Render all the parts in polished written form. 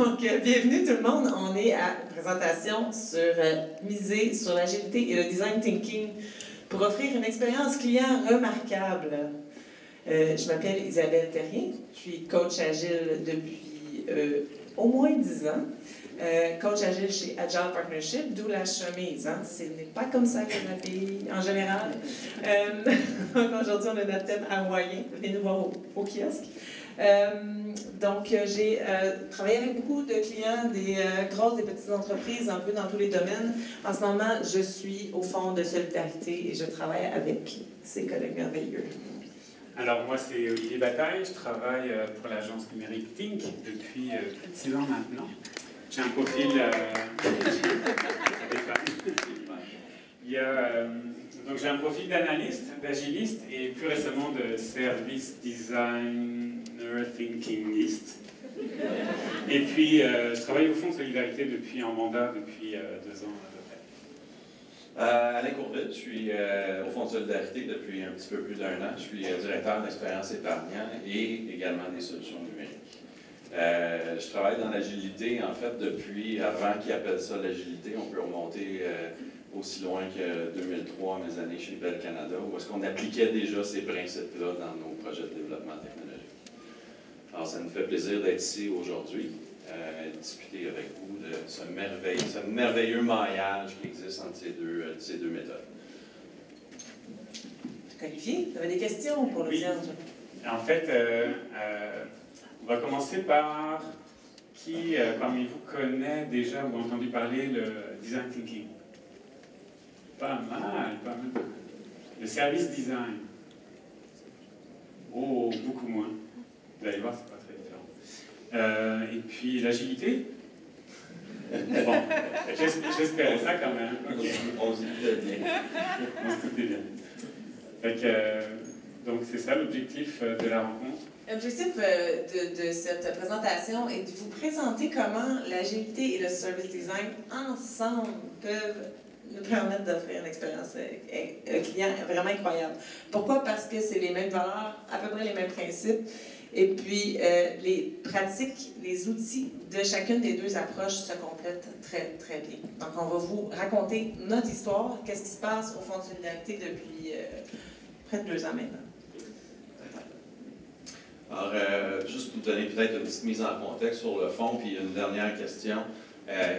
Donc, bienvenue tout le monde. On est à une présentation sur miser sur l'agilité et le design thinking pour offrir une expérience client remarquable. Je m'appelle Isabelle Terrien. Je suis coach agile depuis au moins 10 ans. Coach agile chez Agile Partnership, d'où la chemise. Hein? Ce n'est pas comme ça que je m'habille en général. Aujourd'hui, on a notre thème hawaïen. Venez nous voir au kiosque. Donc, j'ai travaillé avec beaucoup de clients, des grosses, des petites entreprises, un peu dans tous les domaines. En ce moment, je suis au Fonds de solidarité et je travaille avec ces collègues merveilleux. Alors, moi, c'est Olivier Bataille. Je travaille pour l'agence numérique Think depuis plus de 6 ans maintenant. J'ai un profil... donc, j'ai un profil d'analyste, d'agiliste et plus récemment de service designer thinkingiste. Et puis, je travaille au Fonds de solidarité en mandat depuis 2 ans à peu près. Alain Courville, je suis au Fonds de solidarité depuis un petit peu plus d'1 an. Je suis directeur d'expérience épargnant et également des solutions numériques. Je travaille dans l'agilité, en fait, depuis avant qu'ils appellent ça l'agilité. On peut remonter aussi loin que 2003, mes années chez Bell Canada, où est-ce qu'on appliquait déjà ces principes-là dans nos projets de développement technologique. Alors, ça nous fait plaisir d'être ici aujourd'hui, discuter avec vous de ce merveilleux maillage qui existe entre ces deux méthodes. Olivier, vous avez des questions pour l'audience? Oui. En fait, on va commencer par qui parmi vous connaît déjà ou a entendu parler le design thinking? Pas mal, pas mal. Le service design. Oh, beaucoup moins. Vous allez voir, c'est pas très différent. Et puis l'agilité? Bon, j'espérais ça quand même. Okay. On se doutait bien. On se doutait bien. Fait que, donc c'est ça l'objectif de la rencontre. L'objectif de cette présentation est de vous présenter comment l'agilité et le service design ensemble peuvent nous permettre d'offrir une expérience client vraiment incroyable. Pourquoi? Parce que c'est les mêmes valeurs, à peu près les mêmes principes, et puis les pratiques, les outils de chacune des deux approches se complètent très, très bien. Donc, on va vous raconter notre histoire, qu'est-ce qui se passe au Fonds de solidarité depuis près de 2 ans maintenant. Alors, juste pour vous donner peut-être une petite mise en contexte sur le fond, puis une dernière question.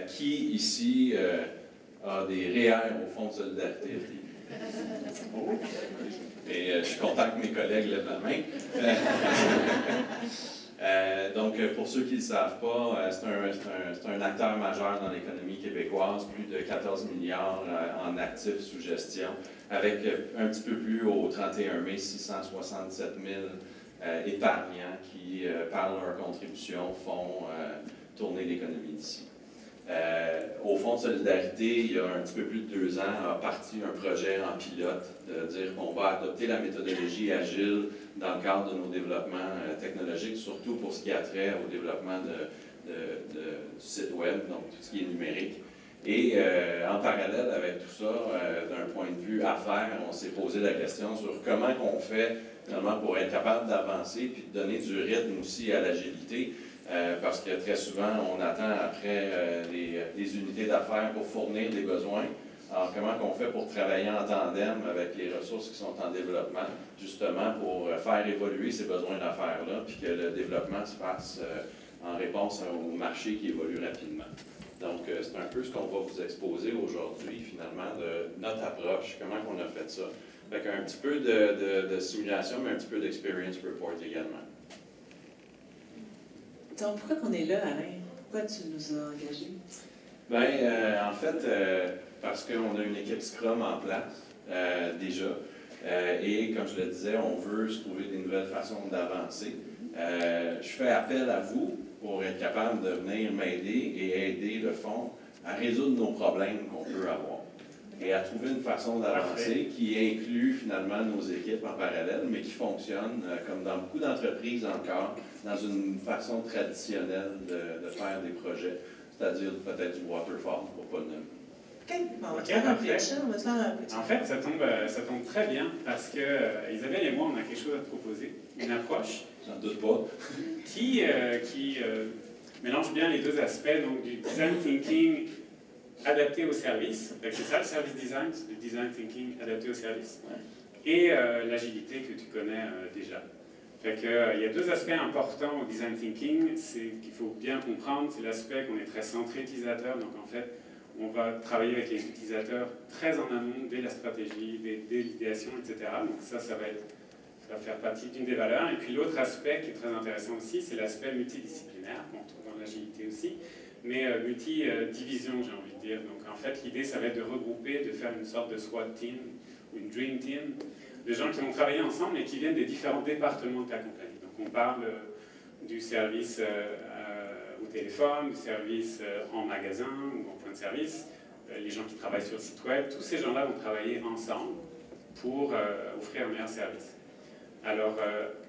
Qui ici a des REER au Fonds de solidarité? Et je suis content que mes collègues lèvent la main. Donc, pour ceux qui ne le savent pas, c'est un acteur majeur dans l'économie québécoise, plus de 14 milliards en actifs sous gestion, avec un petit peu plus au 31 mai, 667 000 épargnants qui, par leur contribution, font tourner l'économie d'ici. Au Fonds de solidarité, il y a un petit peu plus de 2 ans, a parti un projet en pilote de dire qu'on va adopter la méthodologie agile dans le cadre de nos développements technologiques, surtout pour ce qui a trait au développement du site web, donc tout ce qui est numérique. Et en parallèle avec tout ça, d'un point de vue affaires, on s'est posé la question sur comment on fait finalement pour être capable d'avancer puis de donner du rythme aussi à l'agilité. Parce que très souvent, on attend après les unités d'affaires pour fournir des besoins. Alors, comment on fait pour travailler en tandem avec les ressources qui sont en développement, justement pour faire évoluer ces besoins d'affaires-là, puis que le développement se fasse en réponse au marché qui évolue rapidement. Donc, c'est un peu ce qu'on va vous exposer aujourd'hui, finalement, de notre approche, comment on a fait ça. Fait qu'un petit peu de simulation, mais un petit peu d'experience report également. Donc, pourquoi on est là, Alain? Pourquoi tu nous as engagés? Bien, en fait, parce qu'on a une équipe Scrum en place, déjà. Et comme je le disais, on veut se trouver des nouvelles façons d'avancer. Je fais appel à vous pour être capable de venir m'aider et aider le Fonds à résoudre nos problèmes qu'on peut avoir. Et à trouver une façon d'avancer qui inclut finalement nos équipes en parallèle, mais qui fonctionne, comme dans beaucoup d'entreprises encore, dans une façon traditionnelle de faire des projets, c'est-à-dire peut-être du waterfall, pour pas le nommer. OK, bon, on va te faire un pitch. On va te faire un pitch. En fait, ça tombe très bien, parce que Isabelle et moi, on a quelque chose à te proposer, une approche. J'en doute pas. qui mélange bien les deux aspects, donc du design thinking adapté au service, c'est ça le service design, le design thinking adapté au service, et l'agilité que tu connais déjà. Fait que, il y a deux aspects importants au design thinking, c'est qu'il faut bien comprendre, c'est l'aspect qu'on est très centré utilisateur, donc en fait, on va travailler avec les utilisateurs très en amont, dès la stratégie, dès l'idéation, etc. Donc ça va faire partie d'une des valeurs. Et puis l'autre aspect qui est très intéressant aussi, c'est l'aspect multidisciplinaire, qu'on trouve dans l'agilité aussi, mais multi-division, j'ai envie de dire. Donc en fait, l'idée, ça va être de regrouper, de faire une sorte de SWAT team, ou une dream team, de gens qui vont travailler ensemble et qui viennent des différents départements de ta compagnie. Donc on parle du service au téléphone, du service en magasin ou en point de service, les gens qui travaillent sur le site web, tous ces gens-là vont travailler ensemble pour offrir un meilleur service. Alors,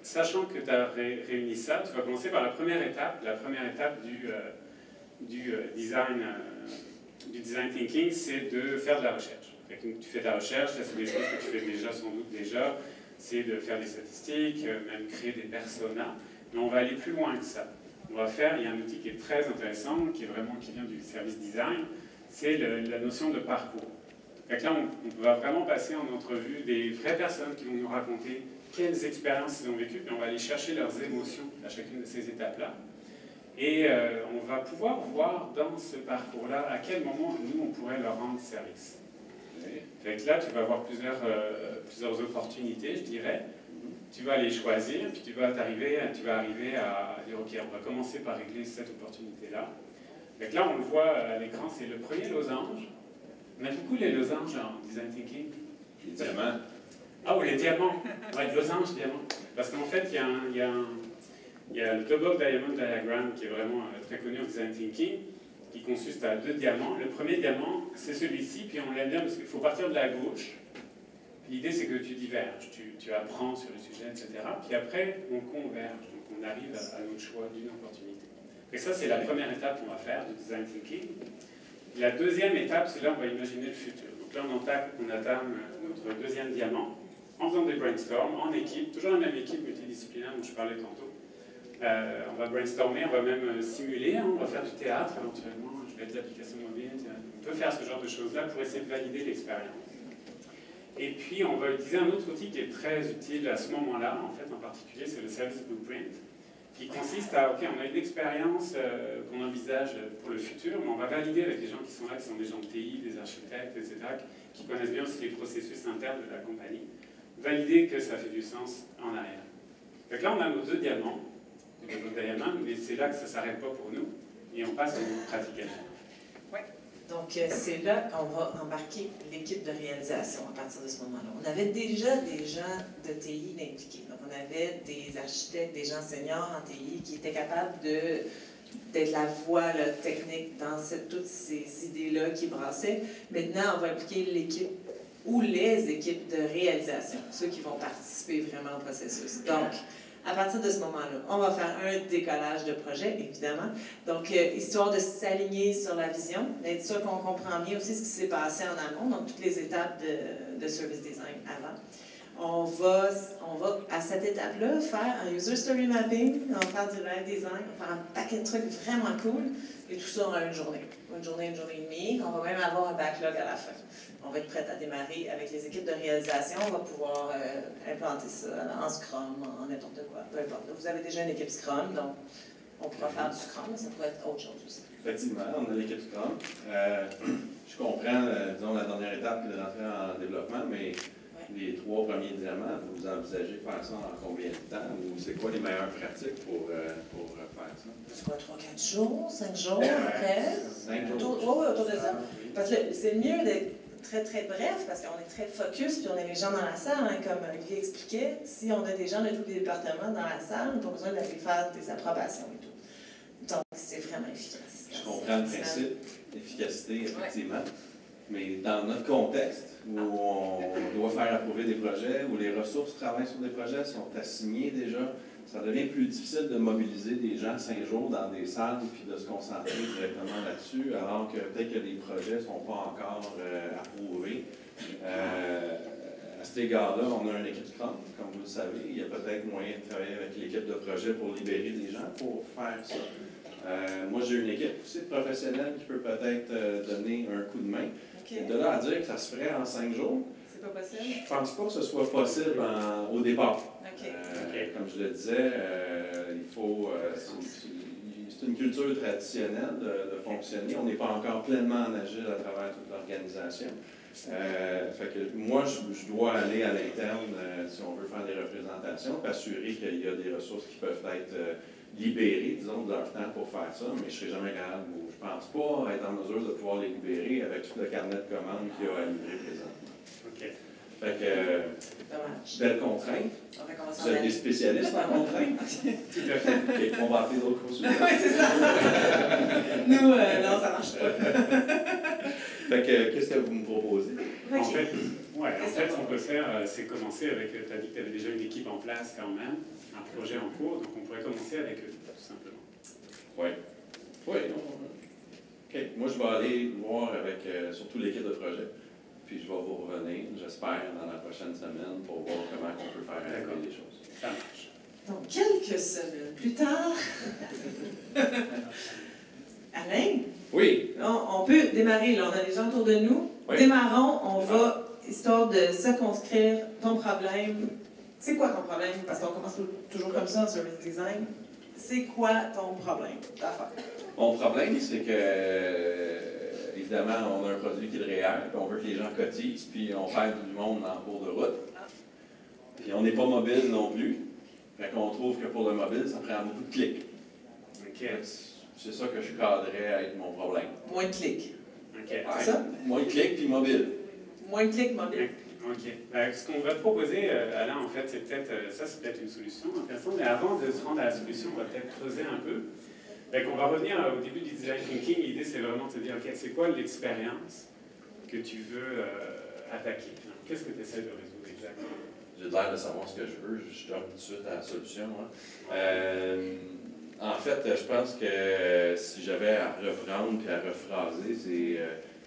sachant que tu as réuni ça, tu vas commencer par la première étape du design thinking, c'est de faire de la recherche. Tu fais de la recherche, ça c'est des choses que tu fais déjà sans doute déjà, c'est de faire des statistiques, même créer des personas, mais on va aller plus loin que ça. Il y a un outil qui est très intéressant, qui vient du service design, c'est la notion de parcours. Donc là, on va vraiment passer en entrevue des vraies personnes qui vont nous raconter quelles expériences ils ont vécues, puis on va aller chercher leurs émotions à chacune de ces étapes-là. Et on va pouvoir voir dans ce parcours-là à quel moment nous, on pourrait leur rendre service. Fait que là, tu vas avoir plusieurs opportunités, je dirais. Tu vas les choisir, puis tu vas arriver à dire, OK, on va commencer par régler cette opportunité-là. Fait que là, on le voit à l'écran, c'est le premier losange. On a beaucoup les losanges en design thinking. Les diamants. Ah, ou les diamants. Ouais, losange, diamant. Parce qu'en fait, il y a le double diamond diagram qui est vraiment très connu en design thinking, qui consiste à 2 diamants. Le premier diamant, c'est celui-ci, puis on l'aime bien parce qu'il faut partir de la gauche. L'idée, c'est que tu diverges, tu apprends sur le sujet, etc. Puis après, on converge, donc on arrive à notre choix d'une opportunité. Et ça, c'est la première étape qu'on va faire du design thinking. La deuxième étape, c'est là on va imaginer le futur. Donc là, on entame notre deuxième diamant en faisant des brainstorms, en équipe, toujours la même équipe multidisciplinaire dont je parlais tantôt. On va brainstormer, on va même simuler, on va faire du théâtre éventuellement, je vais être l'application mobile, on peut faire ce genre de choses-là pour essayer de valider l'expérience. Et puis, on va utiliser un autre outil qui est très utile à ce moment-là, en fait, en particulier, c'est le Service Blueprint, qui consiste à, OK, on a une expérience qu'on envisage pour le futur, mais on va valider avec les gens qui sont là, qui sont des gens de TI, des architectes, etc., qui connaissent bien aussi les processus internes de la compagnie, valider que ça fait du sens en arrière. Donc là, on a nos 2 diamants, mais c'est là que ça ne s'arrête pas pour nous, et on passe à une pratique. Donc, c'est là qu'on va embarquer l'équipe de réalisation à partir de ce moment-là. On avait déjà des gens de TI impliqués. Donc, on avait des architectes, des gens seniors en TI qui étaient capables d'être la voix technique dans toutes ces idées-là qui brassaient. Maintenant, on va impliquer l'équipe ou les équipes de réalisation, ceux qui vont participer vraiment au processus. Donc, à partir de ce moment-là, on va faire un décollage de projet, évidemment. Donc, histoire de s'aligner sur la vision, d'être sûr qu'on comprend bien aussi ce qui s'est passé en amont, donc toutes les étapes de service design avant. On va, à cette étape-là, faire un user story mapping, on va faire du live design, on va faire un paquet de trucs vraiment cool, et tout ça en une journée. Une journée et demie. On va même avoir un backlog à la fin. On va être prêt à démarrer avec les équipes de réalisation. On va pouvoir implanter ça en Scrum, en n'importe quoi, peu importe. Vous avez déjà une équipe Scrum, donc on pourra faire du Scrum, mais ça pourrait être autre chose aussi. Effectivement, on a l'équipe Scrum. Je comprends, disons, la dernière étape de rentrer en développement, mais les 3 premiers diamants, vous envisagez faire ça en combien de temps? Ou c'est quoi les meilleures pratiques pour faire ça? C'est quoi, 3-4 jours, 5 jours après? 5 jours. Oui, autour de ça. Parce que c'est mieux d'être très, très bref, parce qu'on est très focus, puis on a les gens dans la salle, hein, comme Olivier expliquait. Si on a des gens de tous les départements dans la salle, on n'a pas besoin d'aller faire des approbations et tout. Donc, c'est vraiment efficace. Je comprends le principe d'efficacité, effectivement. Mais dans notre contexte, où on doit faire approuver des projets, où les ressources travaillent sur des projets, sont assignées déjà, ça devient plus difficile de mobiliser des gens 5 jours dans des salles puis de se concentrer directement là-dessus, alors que peut-être que les projets ne sont pas encore approuvés. À cet égard-là, on a une équipe Scrum, comme vous le savez. Il y a peut-être moyen de travailler avec l'équipe de projet pour libérer des gens pour faire ça. Moi, j'ai une équipe aussi de professionnels qui peut peut-être donner un coup de main. OK. De là à dire que ça se ferait en 5 jours, C'est pas possible? je pense pas que ce soit possible au départ. OK. Comme je le disais, il faut. C'est une culture traditionnelle de fonctionner. On n'est pas encore pleinement en agile à travers toute l'organisation. Fait que moi, je dois aller à l'interne, si on veut faire des représentations, pour assurer qu'il y a des ressources qui peuvent être libérées, disons, de leur temps pour faire ça, mais je ne serai jamais capable, ou je ne pense pas être en mesure de pouvoir les libérer avec tout le carnet de commandes qu'il y a à livrer présentement. OK. Fait que, Dommage. belle contrainte. On va commencer Vous êtes des spécialistes en contrainte. Tout à fait. OK, on va appeler d'autres consultants. Oui, c'est ça. Nous, non, ça marche pas. Fait que, qu'est-ce que vous me proposez? En fait, ce qu'on peut faire, c'est commencer avec, tu as dit que tu avais déjà une équipe en place quand même, un projet en cours, donc on pourrait commencer avec eux, tout simplement. Oui. Oui. OK. Moi, je vais aller voir avec surtout l'équipe de projet. Puis je vais vous revenir, j'espère, dans la prochaine semaine pour voir comment on peut faire arriver les choses. Ça marche. Donc, quelques semaines plus tard, Alain, Oui. on peut démarrer, là, on a les gens autour de nous. Oui. Démarrons, on va, histoire de circonscrire ton problème. C'est quoi ton problème? Parce qu'on commence toujours comme ça en service design. C'est quoi ton problème d'affaires? Mon problème, c'est que, évidemment, on a un produit qui est réel, puis on veut que les gens cotisent, puis on perd du monde en cours de route. Puis on n'est pas mobile non plus. Fait qu'on trouve que pour le mobile, ça prend beaucoup de clics. OK. C'est ça que je cadrais avec mon problème. Moins de clics. OK. C'est ça? Moins de clics puis mobile. Moins de clics mobile. OK. Ce qu'on va te proposer, Alain, en fait, c'est peut-être une solution intéressante, mais avant de se rendre à la solution, on va peut-être creuser un peu. Fait qu'on va revenir au début du design thinking. L'idée, c'est vraiment de te dire, OK, c'est quoi l'expérience que tu veux attaquer? Qu'est-ce que tu essaies de résoudre exactement? J'ai l'air de savoir ce que je veux, je jump tout de suite à la solution. Hein. En fait, je pense que si j'avais à reprendre et à rephraser,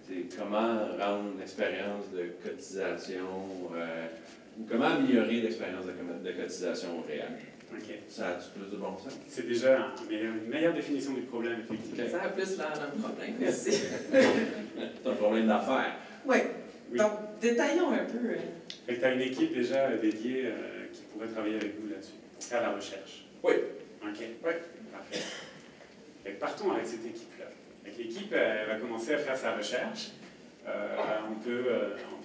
c'est comment rendre l'expérience de cotisation, ou comment améliorer l'expérience de cotisation réelle. OK. Ça a-tu plus de bon sens? C'est déjà une meilleure définition du problème, effectivement. Ça a plus l'air d'un problème, merci. C'est un problème d'affaires. Oui. Oui. Donc, détaillons un peu. Fait que tu as une équipe déjà dédiée qui pourrait travailler avec vous là-dessus, faire la recherche. Oui. OK. Oui. Parfait. Fait que partons avec cette équipe-là. L'équipe va commencer à faire sa recherche. On peut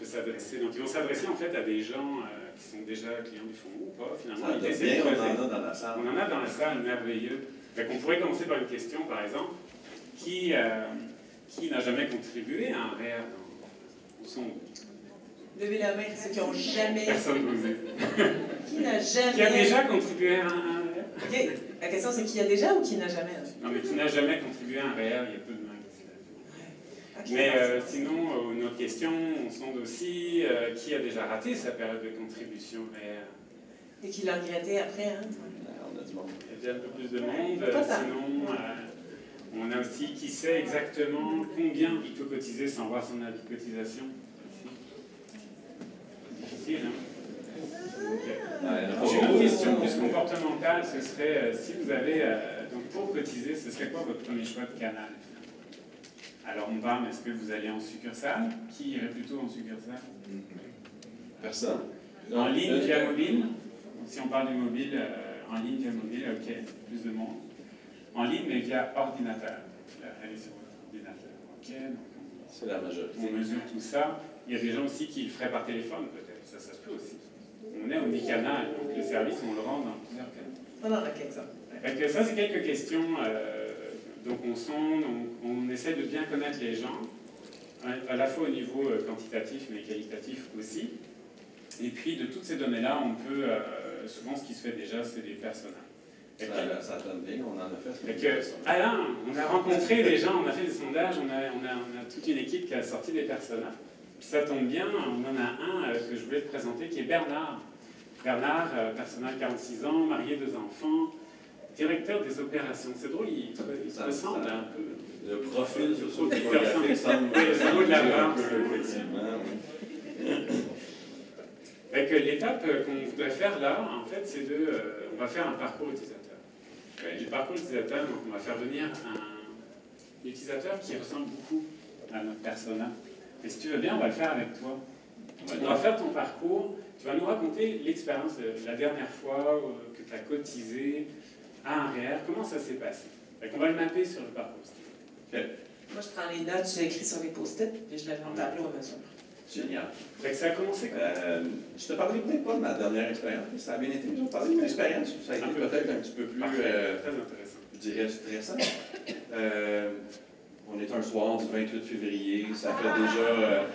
s'adresser. Donc, ils vont s'adresser en fait à des gens qui sont déjà clients du fonds ou pas, finalement. Ah, bien, on en a dans la salle. On en a dans la salle, merveilleux. Fait qu'on pourrait commencer par une question, par exemple. Qui n'a jamais contribué à un REER au son? Levez la main, ceux qui n'ont jamais. Personne n'osait. Qui n'a jamais. Qui a déjà contribué à un REER? OK. La question, c'est qui a déjà ou qui n'a jamais? Non, mais qui n'a jamais contribué à un REER, il y a peu de mains qui se lèvent. Okay. Mais sinon, une autre question, on sonde aussi qui a déjà raté sa période de contribution REER. Et qui l'a regretté après, hein? On a du monde. Il y a déjà un peu plus de monde. Pas tant. Sinon, on a aussi qui sait exactement combien il peut cotiser sans voir son avis de cotisation. Difficile, hein? J'ai une autre question plus comportementale, ce serait si vous avez, donc pour cotiser, ce serait quoi votre premier choix de canal? Alors on parle, est-ce que vous allez en succursale? Qui irait plutôt en succursale? Personne. En ligne via mobile? Si on parle du mobile, en ligne via mobile, ok, plus de monde. En ligne, mais via ordinateur. Allez sur votre ordinateur. Ok, donc c'est la majorité. on mesure tout ça. Il y a des gens aussi qui le feraient par téléphone, peut-être. Ça se peut aussi. On est omnicanal, donc le service, on le rend dans plusieurs canaux. On en a quelques-uns. Donc, ça, c'est quelques questions. Donc, on sonde, on essaie de bien connaître les gens, à la fois au niveau quantitatif, mais qualitatif aussi. Et puis, de toutes ces données-là, on peut, souvent, ce qui se fait déjà, c'est des personas. Ça donne bien, on en a fait. Alain, on a rencontré des gens, on a fait des sondages, on a toute une équipe qui a sorti des personas. Puis ça tombe bien, on en a un que je voulais te présenter, qui est Bernard. Bernard, personnel 46 ans, marié, 2 enfants, directeur des opérations. C'est drôle, il te ressemble un peu. Le profil sur le photographique semble de la barbe, effectivement. L'étape qu'on voudrait faire là, en fait, c'est on va faire un parcours utilisateur. du parcours utilisateur. Donc on va faire venir un utilisateur qui ressemble beaucoup à notre persona. Et si tu veux bien, on va le faire avec toi. On va faire ton parcours. Tu vas nous raconter l'expérience de la dernière fois que tu as cotisé à un REER. Comment ça s'est passé? On va le mapper sur le parcours. Okay. Moi, je prends les notes, je les écris sur les post-it, et je les mets en tableau à mesure. Génial. Fait que ça a commencé comment? Je te parlais peut-être pas de ma dernière expérience, mais ça a bien été. Je vais te parler de mon expérience. Ça a été peut-être un petit peu plus, très intéressant. Je dirais, stressant. On est un soir du 28 février. Ça fait déjà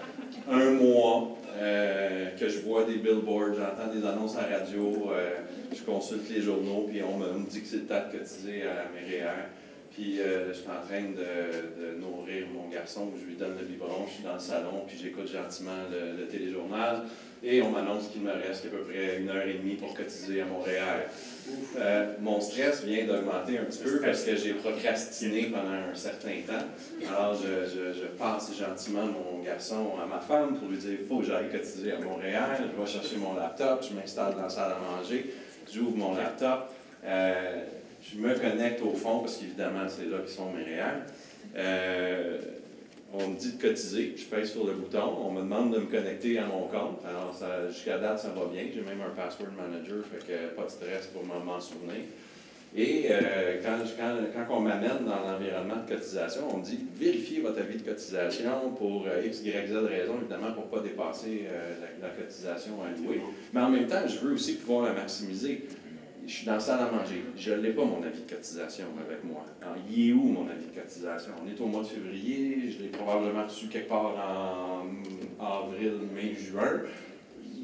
un mois que je vois des billboards, j'entends des annonces à la radio, je consulte les journaux, puis on me dit que c'est le temps de cotiser à mes REER. Puis je suis en train de nourrir mon garçon, je lui donne le biberon, je suis dans le salon, puis j'écoute gentiment le téléjournal. Et on m'annonce qu'il me reste à peu près 1h30 pour cotiser à mon REER. Mon stress vient d'augmenter un petit peu parce que j'ai procrastiné pendant un certain temps. Alors je passe gentiment mon garçon à ma femme pour lui dire il faut que j'aille cotiser à mon REER. Je vais chercher mon laptop, je m'installe dans la salle à manger, j'ouvre mon laptop. Je me connecte au fond, parce qu'évidemment, c'est là qu'ils sont mes REER. On me dit de cotiser, je pèse sur le bouton, on me demande de me connecter à mon compte. Alors, jusqu'à date, ça va bien. J'ai même un password manager, fait que pas de stress pour m'en souvenir. Et quand on m'amène dans l'environnement de cotisation, on me dit vérifiez votre avis de cotisation pour X, Y, Z raison, évidemment, pour ne pas dépasser la cotisation allouée. Mais en même temps, je veux aussi pouvoir la maximiser. Je suis dans la salle à manger. Je n'ai pas mon avis de cotisation avec moi. Alors, il est où mon avis de cotisation? On est au mois de février, je l'ai probablement reçu quelque part en avril, mai, juin.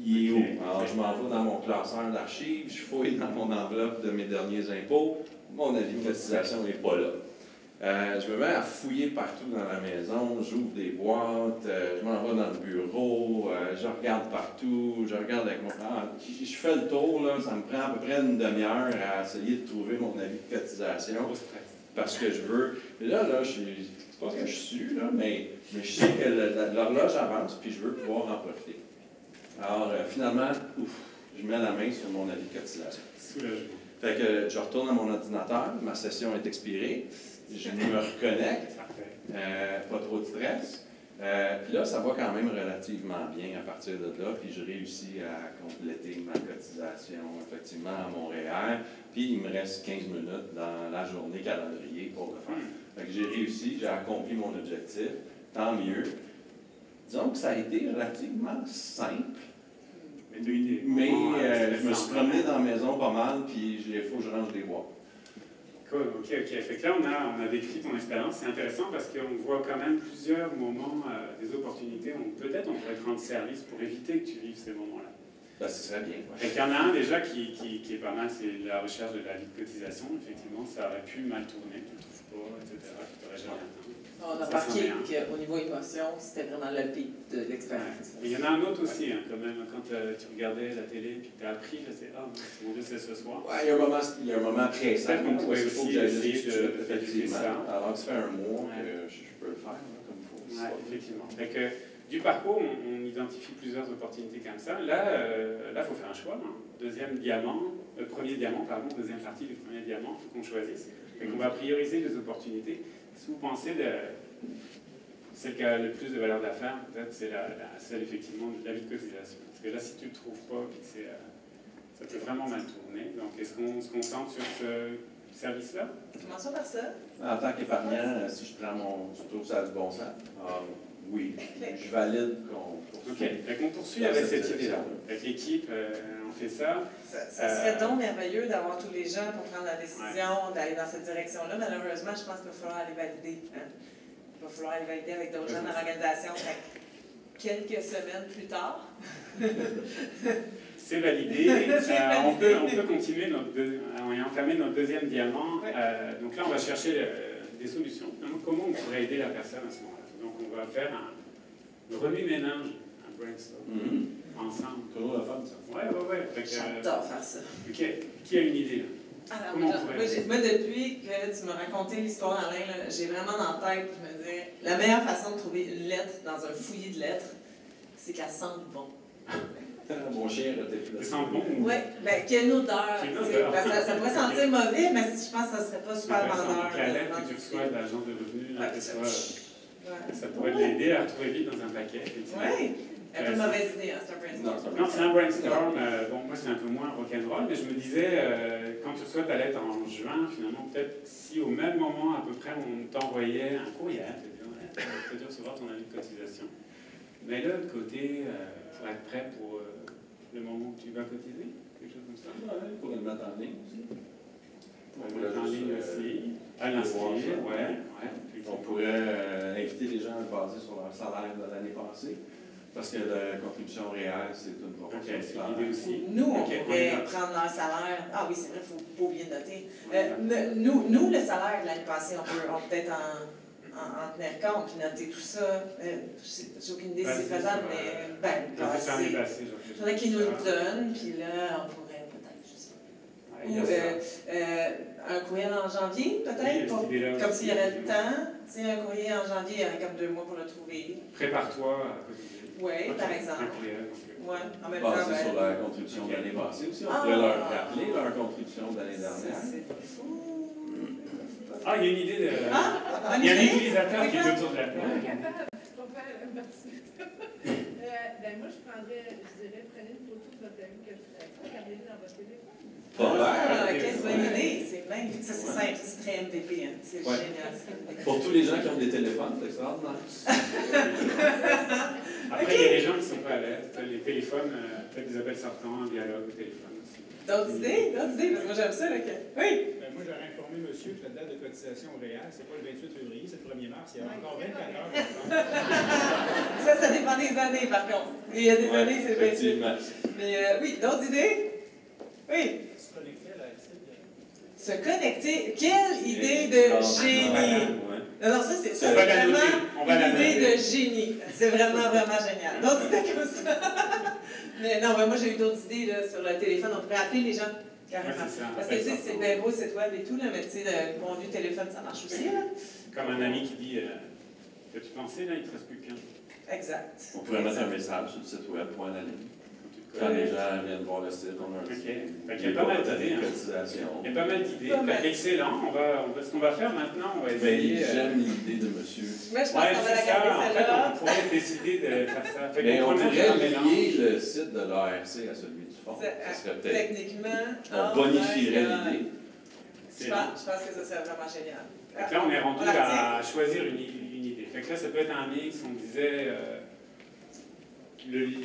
Il est où? Alors, je m'en vais dans mon classeur d'archives, je fouille dans mon enveloppe de mes derniers impôts. Mon avis de cotisation n'est pas là. Je me mets à fouiller partout dans la maison, j'ouvre des boîtes, je m'en vais dans le bureau, je regarde partout, je regarde avec mon... je fais le tour, là, ça me prend à peu près une demi-heure à essayer de trouver mon avis de cotisation, parce que je veux... Et là, c'est pas que je suis, là, mais je sais que l'horloge avance, puis je veux pouvoir en profiter. Alors, finalement, je mets la main sur mon avis de cotisation. Fait que je retourne à mon ordinateur, ma session est expirée. Je me reconnecte, pas trop de stress. Puis là, ça va quand même relativement bien à partir de là. Puis je réussis à compléter ma cotisation, effectivement, à mon REER. Puis il me reste 15 minutes dans la journée calendrier pour le faire. Fait que j'ai réussi, j'ai accompli mon objectif. Tant mieux. Disons que ça a été relativement simple. Mais je me suis promené dans la maison pas mal, puis il faut que je range des boîtes. Cool, ok. Fait que là, on a décrit ton expérience. C'est intéressant parce qu'on voit quand même plusieurs moments, des opportunités où peut-être on pourrait te rendre service pour éviter que tu vives ces moments-là. Ben, ce serait bien. Ouais. Fait qu'il y en a un déjà qui est pas mal, c'est la recherche de la vie de cotisation. Effectivement, ça aurait pu mal tourner, tu ne trouves pas, etc. Tu n'aurais jamais atteint. On a remarqué qu'au niveau émotion, c'était vraiment le pic de l'expérience. Il y en a un autre aussi, quand même, quand tu regardais la télé et que tu as appris, je sais, mon Dieu, c'est ce soir. Oui, il y a un moment pressant. Peut-être qu'on pourrait aussi essayer de faire ça. Alors que ça fait un mois que je peux le faire, comme il faut. Oui, effectivement. Fait que, du parcours, on identifie plusieurs opportunités comme ça. Là, il faut faire un choix. Deuxième diamant, premier diamant, pardon, deuxième partie du premier diamant, il faut qu'on choisisse. Fait qu'on va prioriser les opportunités. Si vous pensez celle qui a le plus de valeur d'affaires, peut-être c'est celle effectivement de la vie de cotisation. Parce que là, si tu ne le trouves pas, ça peut vraiment mal tourner. Donc, est-ce qu'on se concentre sur ce service-là? Commençons par ça. En tant qu'épargnant, si je prends je trouve ça a du bon sens. Oui, je valide qu'on poursuive. OK. Fait qu'on poursuit avec cette idée-là. Avec l'équipe, on fait ça. Ça serait donc merveilleux d'avoir tous les gens pour prendre la décision d'aller dans cette direction-là. Malheureusement, je pense qu'il va falloir aller valider. Il va falloir aller valider avec d'autres gens dans l'organisation. Quelques semaines plus tard. C'est validé. On peut continuer on a entamé notre deuxième diamant. Donc là, on va chercher des solutions. Comment on pourrait aider la personne à ce moment-là? Donc on va faire un remue-ménage, un brainstorm, ensemble. Toujours la fun, ça. Ouais. J'adore faire ça. OK. Qui a une idée, là? Alors, moi, depuis que tu m'as raconté l'histoire, Alain, j'ai vraiment dans la tête, je me dis, la meilleure façon de trouver une lettre dans un fouillis de lettres, c'est qu'elle sente bon. Mon chien était plus Ça sent bon ou... Oui, bien, qu'il y a une odeur. Qu'il y a une odeur. Parce que ça pourrait sentir mauvais, mais je pense que ça ne serait pas super vendeur. La lettre que tu reçois de l'agence de revenus, Ouais, ça pourrait l'aider à retrouver vite dans un paquet. Oui, pas de mauvaise idée, hein, c'est un brainstorm. Non, c'est un brainstorm. Bon, moi, c'est un peu moins rock'n'roll, mais je me disais, quand tu reçois ta lettre en juin, finalement, peut-être si au même moment, à peu près, on t'envoyait un courriel, tu peux recevoir ton avis de cotisation. Mais là, de côté, pour être prêt pour le moment où tu vas cotiser, quelque chose comme ça. Ouais, pour le mettre en ligne aussi. Pour le mettre en ligne aussi. À l'inscrire, ouais. On pourrait inviter les gens à baser sur leur salaire de l'année passée, parce que la contribution réelle, c'est une proportion de salaire. C'est l'idée aussi. Nous, on pourrait prendre leur salaire. Ah oui, c'est vrai, il ne faut pas oublier de noter. Nous, le salaire de l'année passée, on peut peut-être en tenir compte, puis noter tout ça. J'ai aucune idée si c'est faisable, mais il faudrait qu'ils nous le donnent, puis là, on pourrait peut-être, je sais pas. Ou un courriel en janvier, peut-être, comme s'il y avait le temps. Tu sais, un courrier en janvier, il y aurait comme 2 mois pour le trouver. Prépare-toi à cotiser. Oui, par exemple. Un courriel, oui, en même temps. Basé sur la contribution de l'année passée aussi. On pourrait leur rappeler leur contribution de l'année dernière. C'est fou. Ah, il y a une idée de... il y a un utilisateur qui est autour de la table. Merci. Moi, je dirais, prenez une photo de votre ami que vous faites, regardez-le dans votre téléphone. Quelle bonne idée! C'est magnifique. Ça, c'est simple. C'est très MVP. Hein. C'est génial. Pour tous les gens qui ont des téléphones, c'est extraordinaire. Après, il y a des gens qui ne sont pas à l'aise. Les téléphones, peut-être des appels sortants, un dialogue au téléphone aussi. D'autres idées? Parce que moi, j'aime ça. Là, Oui? Moi, j'aurais informé monsieur que la date de cotisation réelle, c'est pas le 28 février, c'est le 1er mars. Il y a encore 24 heures. Ça dépend des années, par contre. Il y a des années, c'est le 28. Mais oui, d'autres idées? Oui. Se connecter à la site. Se connecter. Quelle idée de génie! Non, ça, c'est vraiment une idée de génie. C'est vraiment, vraiment génial. D'autres idées comme ça? Mais non, moi, j'ai eu d'autres idées là, sur le téléphone. On pourrait appeler les gens. Carrément. Parce que tu sais, c'est bien beau, c'est web et tout, là, mais tu sais, le bon vieux téléphone, ça marche aussi. Là. Comme un ami qui dit as-tu pensé, là, il ne te reste plus qu'un. Exact. On pourrait mettre un message sur le site web, point à la ligne. Quand les gens viennent voir le site, on a un petit il y a pas mal d'idées. Il y a pas mal d'idées. Excellent. Ce qu'on va faire maintenant, on va essayer. J'aime l'idée de monsieur. Mais je pense qu'on va la garder celle-là. On pourrait décider de faire ça. Mais on pourrait lier le site de l'ARC à celui du fonds. Ça serait peut-être. Techniquement, on bonifierait l'idée. Je pense que ça serait vraiment génial. Donc là, on est rendu à choisir une idée. Fait que là, ça peut être un mix, on disait.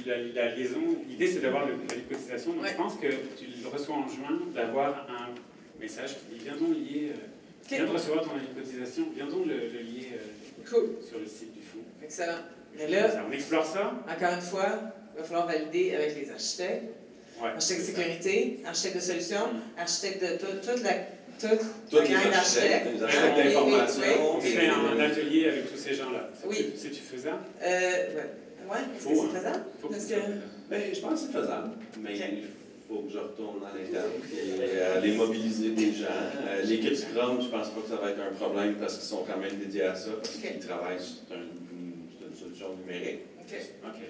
La liaison, l'idée c'est d'avoir la cotisation. Donc je pense que tu le reçois en juin, d'avoir un message qui dit viens donc lier, viens de recevoir ton avis de cotisation, viens donc le lier sur le site du fonds. Excellent. Mais là, on explore ça. Encore une fois, il va falloir valider avec les architectes. Architecte de sécurité, architecte de solution, architecte de toute la gang d'architectes. Les architectes d'information. On fait un atelier avec tous ces gens-là. Oui. C'est-tu faisable? Oui, est-ce que c'est faisable? Je pense que c'est faisable, mais il faut que je retourne à l'interne et aller mobiliser des gens. L'équipe Scrum, je pense pas que ça va être un problème parce qu'ils sont quand même dédiés à ça, parce qu'ils travaillent sur une solution numérique.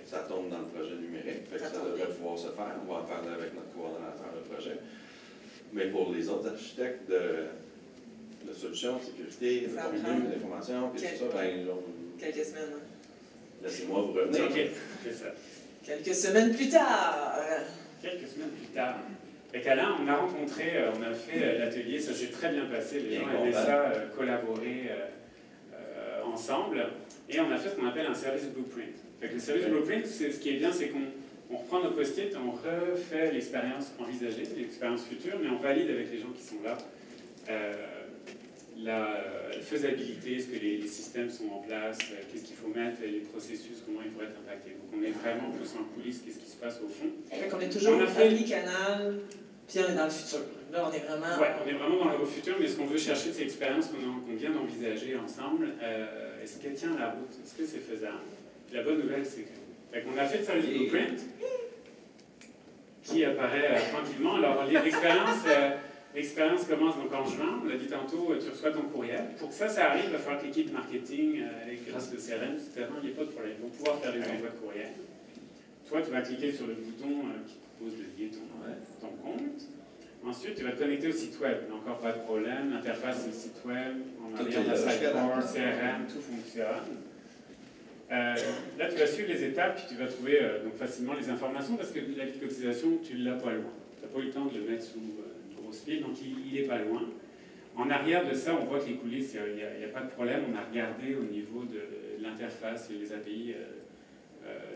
Ça tombe dans le projet numérique, fait que ça devrait pouvoir se faire. On va en parler avec notre coordonnateur de projet. Mais pour les autres architectes de solutions, de sécurité, de contenu, d'information, et tout ça, quelques semaines. Laissez-moi vous revenir. OK, c'est ça. Quelques semaines plus tard. Quelques semaines plus tard. Fait qu'Alain, on a rencontré, on a fait l'atelier, ça s'est très bien passé. Les gens aimaient ça, collaborer ensemble. Et on a fait ce qu'on appelle un service blueprint. Fait que le service blueprint, ce qui est bien, c'est qu'on reprend nos post-it, on refait l'expérience envisagée, l'expérience future, mais on valide avec les gens qui sont là la faisabilité, est-ce que les systèmes sont en place, qu'est-ce qu'il faut mettre, les processus, comment ils pourraient être impactés. Donc on est vraiment plus en coulisses, qu'est-ce qui se passe au fond. Fait qu'on est toujours omnicanal, puis on est dans le futur. Là, on est vraiment... Oui, on est vraiment dans le futur, mais ce qu'on veut chercher, c'est l'expérience qu'on vient d'envisager ensemble. Est-ce qu'elle tient la route? Est-ce que c'est faisable? Puis la bonne nouvelle, c'est qu'on a fait le service blueprint qui apparaît tranquillement. Alors l'expérience commence donc en juin. On l'a dit tantôt, tu reçois ton courriel. Pour que ça arrive, il va falloir que l'équipe marketing, grâce au CRM, etc., il n'y ait pas de problème. Ils vont pouvoir faire les envois de courriel. toi, tu vas cliquer sur le bouton qui te propose de lier ton compte. Ensuite, tu vas te connecter au site web. Encore pas de problème. L'interface, c'est le site web. En arrière, la sidebar, CRM, tout fonctionne. Là, tu vas suivre les étapes, puis tu vas trouver donc facilement les informations, parce que l'avis de cotisation, tu ne l'as pas loin. Tu n'as pas eu le temps de le mettre sous une grosse file, donc il n'est pas loin. En arrière de ça, on voit que les coulisses, il n'y a pas de problème. On a regardé au niveau de l'interface et les API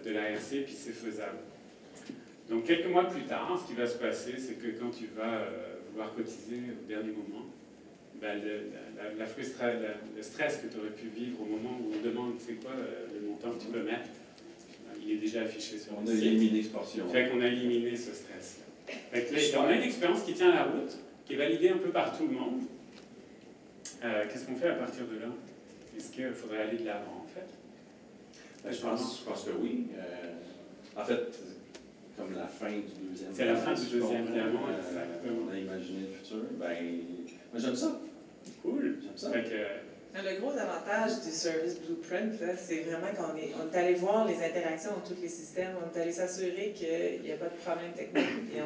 de l'ARC, puis c'est faisable. Donc, quelques mois plus tard, ce qui va se passer, c'est que quand tu vas vouloir cotiser au dernier moment, ben, le stress que tu aurais pu vivre au moment où on demande, c'est quoi le montant que tu peux mettre, il est déjà affiché sur le site. On a éliminé cette portion. Fait qu'on a éliminé ce stress-là. Fait que là, on a une expérience qui tient la route, qui est validée un peu par tout le monde. Qu'est-ce qu'on fait à partir de là? Est-ce qu'il faudrait aller de l'avant, en fait? Ben, je pense que oui. En fait, comme la fin du deuxième. C'est la fin du deuxième diamant, on a imaginé le futur. Ben, moi, j'aime ça. Cool. J'aime ça. Fait que, Le gros avantage du Service Blueprint, c'est vraiment qu'on est allé voir les interactions dans tous les systèmes, on est allé s'assurer qu'il n'y a pas de problème technique, et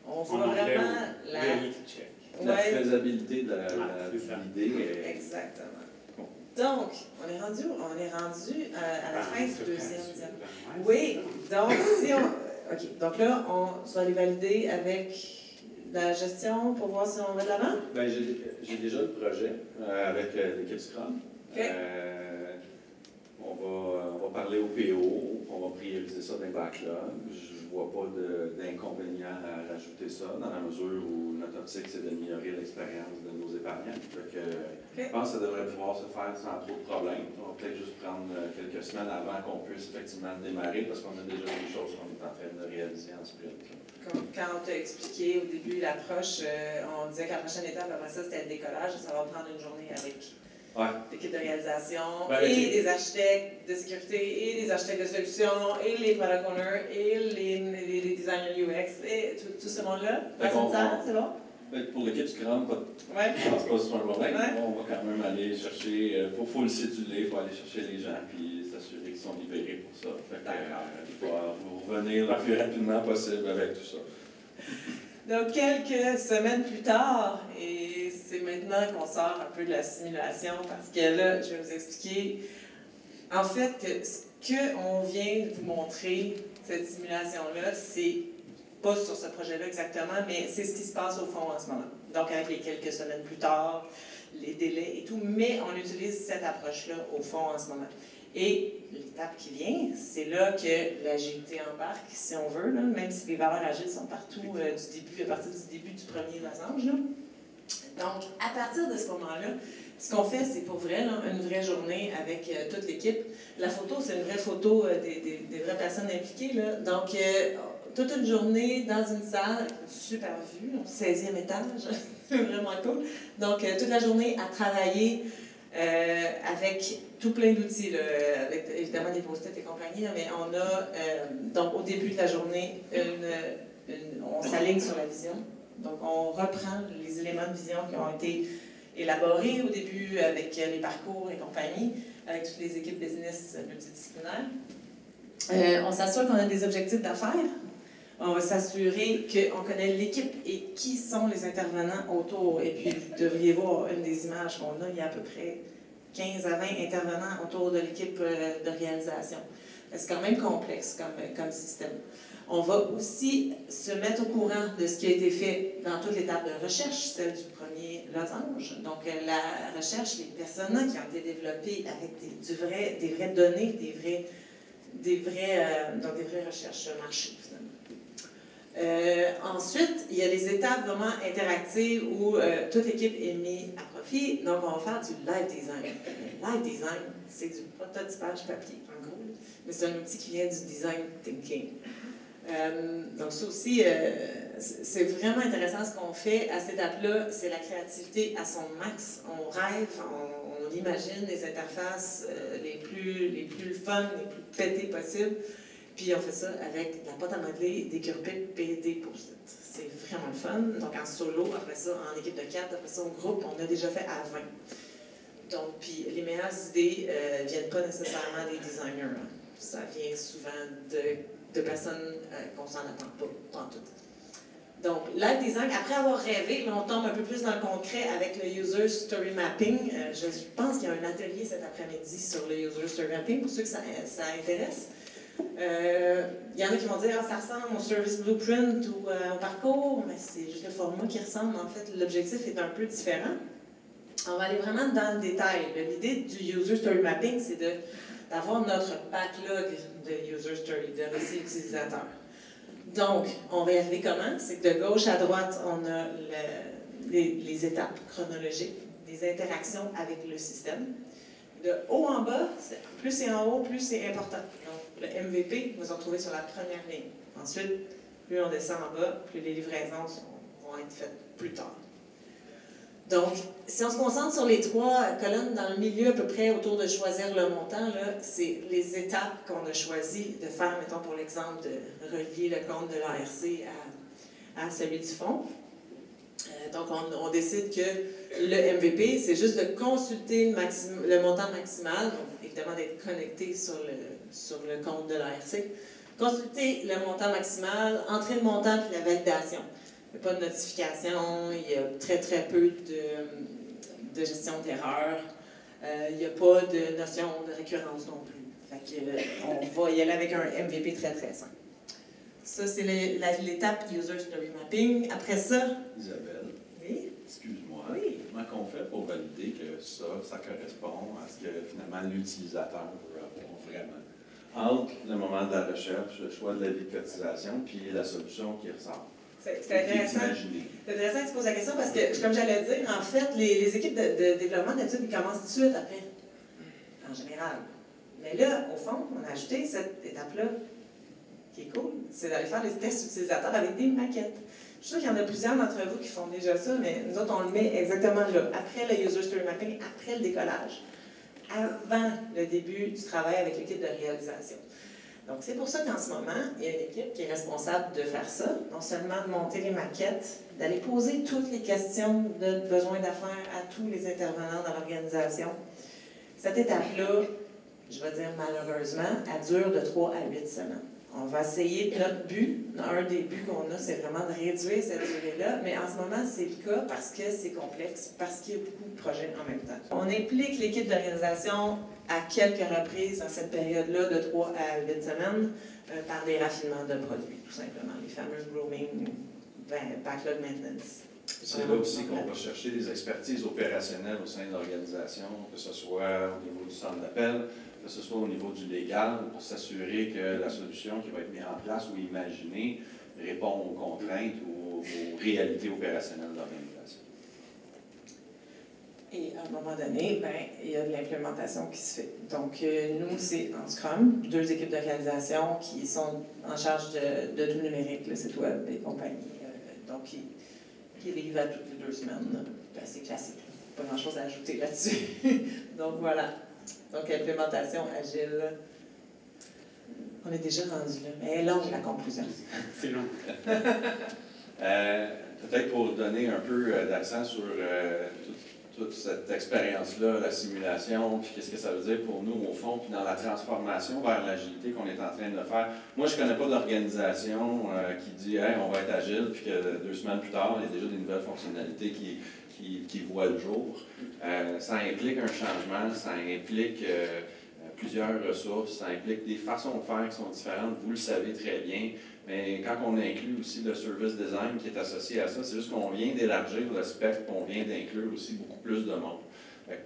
on voit vraiment la faisabilité de l'idée. Exactement. Donc, on est rendu à la fin du deuxième diamant. Oui, donc si on... OK, donc là, on va aller valider avec la gestion pour voir si on va de l'avant? Ben, j'ai déjà le projet avec l'équipe Scrum. Okay. On va parler au PO, on va prioriser ça dans les backlogs. Je ne vois pas d'inconvénient à rajouter ça, dans la mesure où notre optique, c'est d'améliorer l'expérience de nos épargnants. Donc, je pense que ça devrait pouvoir se faire sans trop de problèmes. On va peut-être juste prendre quelques semaines avant qu'on puisse effectivement démarrer, parce qu'on a déjà des choses qu'on est en train de réaliser en sprint. Quand on t'a expliqué au début l'approche, on disait que la prochaine étape, après ça, c'était le décollage. Ça va prendre une journée avec l'équipe de réalisation, et des architectes de sécurité, et des architectes de solutions, et les product owners, et les designers UX, et tout ce monde-là. C'est bon? Pour l'équipe Scrum, je pense pas que ce soit un problème. On va quand même aller chercher, faut le céduler, il faut aller chercher les gens, puis s'assurer qu'ils sont libérés pour ça. Fait que, il faut revenir le plus rapidement possible avec tout ça. Donc, quelques semaines plus tard, et c'est maintenant qu'on sort un peu de la simulation, parce que là, je vais vous expliquer, en fait, que ce qu'on vient de vous montrer, cette simulation-là, c'est pas sur ce projet-là exactement, mais c'est ce qui se passe au fond en ce moment. Donc, avec les quelques semaines plus tard, les délais et tout, mais on utilise cette approche-là au fond en ce moment. Et l'étape qui vient, c'est là que l'agilité embarque, si on veut, là, même si les valeurs agiles sont partout à partir du début du premier losange. Là. Donc, à partir de ce moment-là, ce qu'on fait, c'est pour vrai, là, une vraie journée avec toute l'équipe. La photo, c'est une vraie photo des vraies personnes impliquées. Là. Donc, toute une journée dans une salle, super vue, au 16e étage, c'est vraiment cool. Donc, toute la journée à travailler avec tout plein d'outils, avec évidemment des post-it et compagnie, là, mais on a, donc au début de la journée, on s'aligne sur la vision. Donc, on reprend les éléments de vision qui ont été élaborés au début avec les parcours et compagnie, avec toutes les équipes business multidisciplinaires. On s'assure qu'on a des objectifs d'affaires. On va s'assurer qu'on connaît l'équipe et qui sont les intervenants autour. Et puis, vous devriez voir une des images qu'on a, il y a à peu près 15 à 20 intervenants autour de l'équipe de réalisation. C'est quand même complexe comme système. On va aussi se mettre au courant de ce qui a été fait dans toute l'étape de recherche, celle du premier losange. Donc, la recherche, les personas qui ont été développés avec des vraies données, des vraies recherches marché, finalement. Ensuite, il y a les étapes vraiment interactives où toute l'équipe est mise à profit. Donc, on va faire du live design. Le live design, c'est du prototypage papier, en gros. Mais c'est un outil qui vient du design thinking. Donc, ça aussi, c'est vraiment intéressant ce qu'on fait à cette étape-là. C'est la créativité à son max. On rêve, on imagine les interfaces les plus fun, les plus pétées possibles. Puis on fait ça avec la pâte à modeler, des curpics et des post-it. C'est vraiment le fun. Donc en solo, après ça, en équipe de 4, après ça, en groupe, on a déjà fait à 20. Donc, puis les meilleures idées ne viennent pas nécessairement des designers. Hein. Ça vient souvent de de personnes qu'on s'en attend pas en tout. Donc, live design, après avoir rêvé, là, on tombe un peu plus dans le concret avec le User Story Mapping. Je pense qu'il y a un atelier cet après-midi sur le User Story Mapping, pour ceux que ça intéresse. Il y en a qui vont dire ça ressemble au Service Blueprint ou au parcours, mais c'est juste le format qui ressemble. En fait, l'objectif est un peu différent. On va aller vraiment dans le détail. L'idée du User Story Mapping, c'est d'avoir notre backlog de User Story, de récits utilisateurs. Donc, on va y arriver comment? C'est que de gauche à droite, on a les étapes chronologiques, les interactions avec le système. De haut en bas, plus c'est en haut, plus c'est important. Donc, le MVP va se retrouver sur la première ligne. Ensuite, plus on descend en bas, plus les livraisons vont être faites plus tard. Donc, si on se concentre sur les 3 colonnes dans le milieu, à peu près autour de choisir le montant, c'est les étapes qu'on a choisi de faire, mettons pour l'exemple, de relier le compte de l'ARC à celui du fonds. Donc, on décide que le MVP, c'est juste de consulter le montant maximal, donc évidemment d'être connecté sur le compte de l'ARC. Consulter le montant maximal, entrer le montant puis la validation. Il n'y a pas de notification, il y a très très peu de gestion d'erreurs, il n'y a pas de notion de récurrence non plus. Fait que, on va y aller avec un MVP très très simple. Ça, c'est l'étape User Story Mapping. Après ça... Isabelle, oui? excuse-moi. Oui. Comment on fait pour valider que ça correspond à ce que finalement l'utilisateur veut avoir vraiment? Entre le moment de la recherche, le choix de la cotisation, puis la solution qui ressort. C'est intéressant. C'est intéressant que tu poses la question parce que, comme j'allais dire, en fait, les équipes de développement, d'habitude, ils commencent tout de suite après, en général. Mais là, au fond, on a ajouté cette étape-là, qui est cool, c'est d'aller faire des tests utilisateurs avec des maquettes. Je suis sûre qu'il y en a plusieurs d'entre vous qui font déjà ça, mais nous autres, on le met exactement là, après le User Story Mapping, après le décollage, avant le début du travail avec l'équipe de réalisation. Donc, c'est pour ça qu'en ce moment, il y a une équipe qui est responsable de faire ça, non seulement de monter les maquettes, d'aller poser toutes les questions de besoin d'affaires à tous les intervenants dans l'organisation. Cette étape-là, je vais dire malheureusement, elle dure de 3 à 8 semaines. On va essayer, notre but, un des buts qu'on a, c'est vraiment de réduire cette durée-là, mais en ce moment, c'est le cas parce que c'est complexe, parce qu'il y a beaucoup de projets en même temps. On implique l'équipe d'organisation à quelques reprises dans cette période-là de 3 à 8 semaines par des raffinements de produits, tout simplement, les fameux grooming, backlog maintenance. C'est là aussi qu'on va chercher des expertises opérationnelles au sein de l'organisation, que ce soit au niveau du centre d'appel, que ce soit au niveau du légal, pour s'assurer que la solution qui va être mise en place ou imaginée répond aux contraintes ou aux réalités opérationnelles de l'organisation. Et à un moment donné, il y a de l'implémentation qui se fait. Donc, nous, c'est en Scrum, 2 équipes d'organisation qui sont en charge de tout numérique, le site web et compagnie. Donc, qui livrent à toutes les 2 semaines. C'est assez classique. Pas grand-chose à ajouter là-dessus. Donc, voilà. Donc, implémentation agile. On est déjà rendu là. Mais elle est longue, la conclusion. C'est long. Peut-être pour donner un peu d'accent sur toute cette expérience-là, la simulation, puis qu'est-ce que ça veut dire pour nous au fond, puis dans la transformation vers l'agilité qu'on est en train de faire. Moi, je ne connais pas d'organisation qui dit hey, on va être agile, puis que 2 semaines plus tard, il y a déjà des nouvelles fonctionnalités qui voient le jour. Ça implique un changement, ça implique plusieurs ressources, ça implique des façons de faire qui sont différentes, vous le savez très bien. Mais quand on inclut aussi le service design qui est associé à ça, c'est juste qu'on vient d'élargir le spectre, qu'on vient d'inclure aussi beaucoup plus de monde.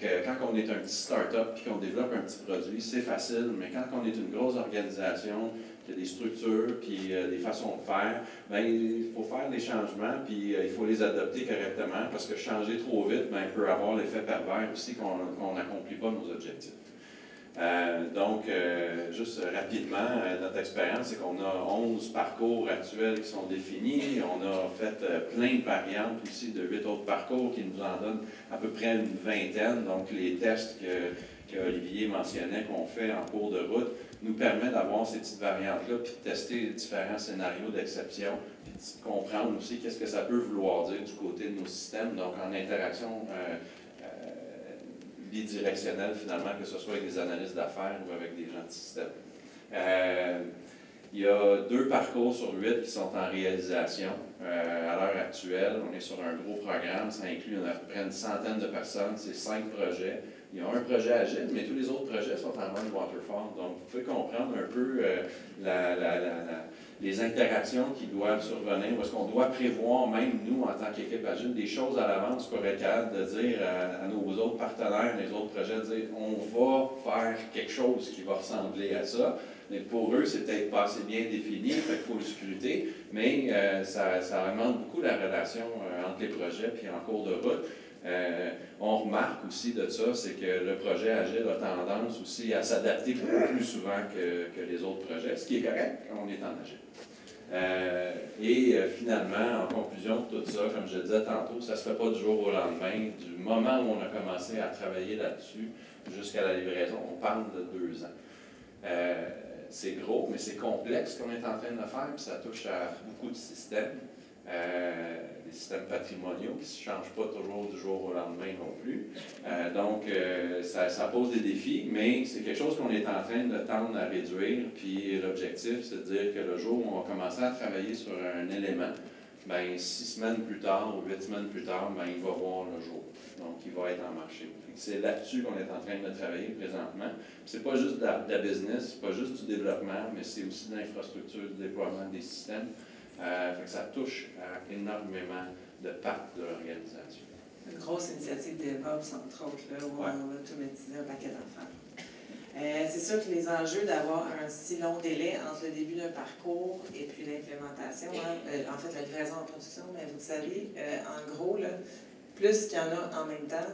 Quand on est un petit start-up et qu'on développe un petit produit, c'est facile, mais quand on est une grosse organisation, qu'il y a des structures puis des façons de faire, bien, il faut faire des changements puis il faut les adopter correctement parce que changer trop vite, bien, il peut avoir l'effet pervers aussi qu'on n'accomplit pas nos objectifs. Juste rapidement, notre expérience, c'est qu'on a 11 parcours actuels qui sont définis. On a fait plein de variantes aussi de 8 autres parcours qui nous en donnent à peu près une vingtaine. Donc, les tests que Olivier mentionnait qu'on fait en cours de route nous permettent d'avoir ces petites variantes-là, puis de tester différents scénarios d'exception, puis de comprendre aussi qu'est-ce que ça peut vouloir dire du côté de nos systèmes. Donc, en interaction bidirectionnel finalement, que ce soit avec des analystes d'affaires ou avec des gens de système. Il y a 2 parcours sur 8 qui sont en réalisation. À l'heure actuelle, on est sur un gros programme, ça inclut à peu près une centaine de personnes, c'est 5 projets. Il y a un projet agile, mais tous les autres projets sont en mode waterfall. Donc, vous pouvez comprendre un peu les interactions qui doivent survenir, parce qu'on doit prévoir, même nous, en tant qu'équipe agile, des choses à l'avance pour être capable de dire à nos autres partenaires, les autres projets, de dire on va faire quelque chose qui va ressembler à ça. Mais pour eux, c'est peut-être pas assez bien défini, fait qu'il faut le scruter, mais ça augmente beaucoup la relation entre les projets puis en cours de route. On remarque aussi de ça, c'est que le projet Agile a tendance aussi à s'adapter beaucoup plus souvent que les autres projets, ce qui est correct quand on est en Agile. Finalement, en conclusion de tout ça, comme je le disais tantôt, ça ne se fait pas du jour au lendemain. Du moment où on a commencé à travailler là-dessus jusqu'à la livraison, on parle de 2 ans. C'est gros, mais c'est complexe ce qu'on est en train de faire, puis ça touche à beaucoup de systèmes. Des systèmes patrimoniaux qui ne se changent pas toujours du jour au lendemain non plus. Ça pose des défis, mais c'est quelque chose qu'on est en train de tendre à réduire. Puis l'objectif, c'est de dire que le jour où on va commencer à travailler sur un élément, bien, 6 semaines plus tard ou 8 semaines plus tard, bien, il va voir le jour. Donc, il va être en marché. C'est là-dessus qu'on est en train de travailler présentement. C'est pas juste de la business, c'est pas juste du développement, mais c'est aussi de l'infrastructure, du déploiement des systèmes. Fait que ça touche à énormément de parts de l'organisation. Une grosse initiative DevOps, entre autres, là, où on va automatiser un paquet d'affaires. C'est sûr que les enjeux d'avoir un si long délai entre le début d'un parcours et puis l'implémentation, en fait la livraison en production, mais vous savez, en gros, là, plus qu'il y en a en même temps,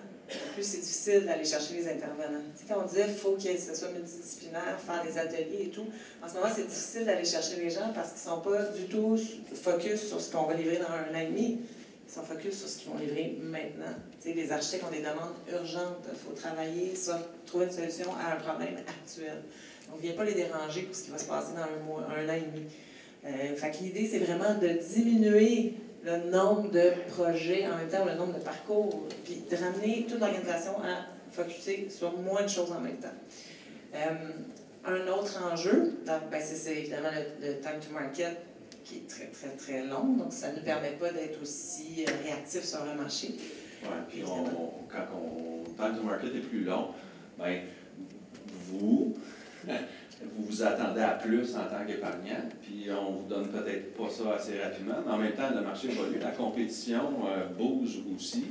plus c'est difficile d'aller chercher les intervenants. Tu sais, quand on disait qu'il faut que ce soit multidisciplinaire, faire des ateliers et tout, en ce moment, c'est difficile d'aller chercher les gens parce qu'ils ne sont pas du tout focus sur ce qu'on va livrer dans 1 an et demi. Ils sont focus sur ce qu'ils vont livrer maintenant. Tu sais, les architectes ont des demandes urgentes. Il faut travailler sur trouver une solution à un problème actuel. On ne vient pas les déranger pour ce qui va se passer dans 1 mois, 1 an et demi. Fait que l'idée, c'est vraiment de diminuer le nombre de projets en même temps, le nombre de parcours, puis de ramener toute l'organisation à focusser sur moins de choses en même temps. Un autre enjeu, c'est évidemment le time to market qui est très, très, très long, donc ça ne nous permet pas d'être aussi réactifs sur le marché. Oui, puis quand le time to market est plus long, bien, vous vous attendez à plus en tant qu'épargnant, puis on ne vous donne peut-être pas ça assez rapidement, mais en même temps, le marché évolue, la compétition bouge aussi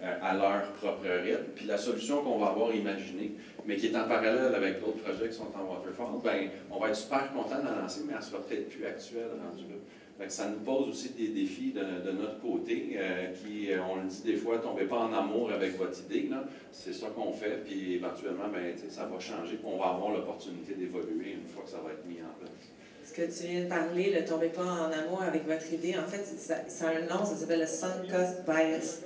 à leur propre rythme, puis la solution qu'on va avoir imaginée, mais qui est en parallèle avec d'autres projets qui sont en waterfall, bien, on va être super content de la lancer, mais elle ne sera peut-être plus actuelle rendue là. Fait que ça nous pose aussi des défis de notre côté, qui, on le dit des fois, tombez pas en amour avec votre idée, c'est ça qu'on fait, puis éventuellement, ben, ça va changer, puis on va avoir l'opportunité d'évoluer une fois que ça va être mis en place. Ce que tu viens de parler, ne tombez pas en amour avec votre idée, en fait, ça a un nom, ça s'appelle le sunk cost bias.